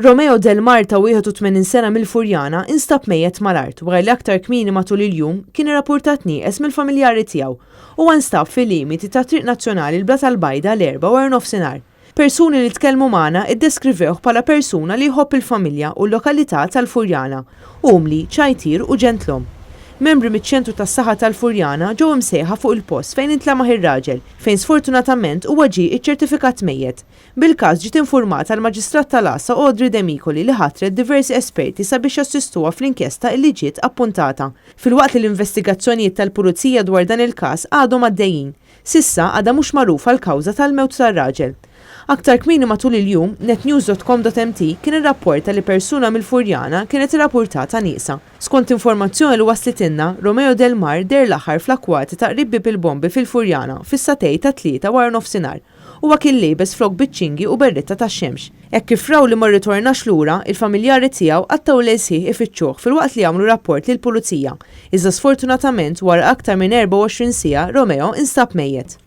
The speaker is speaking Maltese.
Romeo Del Mar ta' 81 sena mill-Furjana instab mejjet mal-art wara li aktar kmieni matul il-jum kien irrappurtat nieqes mill-familjari tiegħu u nstab fil-limiti ta' Triq Nazzjonali l-Bla tal-Bajda l-4 wara nofsinhar. Persuni li tkellmu magħna iddeskrivewh bħala persuna li jħobb il-familja u l-lokalità tal-Furjana, umli, ċajtir u ġentlhom. Membri miċ-ċentru tas-saħħa tal-Furjana ġew imsejħa fuq il-post fejn intlama' ir-raġel fejn sfortunatament huwa ġie iċċertifikat mejjet. Bil-każ ġiet infurmata l-Maġistrat tal-Għasa Audrey De Micoli li ħatret diversi esperti sabiex jassistuha fl-inkjesta li ġiet appuntata. Filwaqt li l-investigazzjonijiet tal-Pulizija dwar dan il-każ għadhom għaddejjin. Sissa għadha mhux magħrufa l-kawża tal-mewt tar-raġel. Aktar kmieni matul il-jum, netnews.com.mt kien irrapporta li persuna mill-Furjana kienet irrappurtata nieqsa. Skont informazzjoni li waslitilna, Romeo Del Mar der l-aħħar fl-akkwati ta' qrib bil-bombi fil-Furjana fis-satej ta' 3 wara nofsinhar. Huwa kien liebes flok biċċingi u berretta tax-xemx. Hekk kif raw li ma rritornax lura, il-familjari tiegħu qattaw l-sħiħ ifittxuh filwaqt li għamlu rapport lill-Pulizija. Iżda sfortunatament wara aktar minn 24 siegħa Romeo instab mejjet.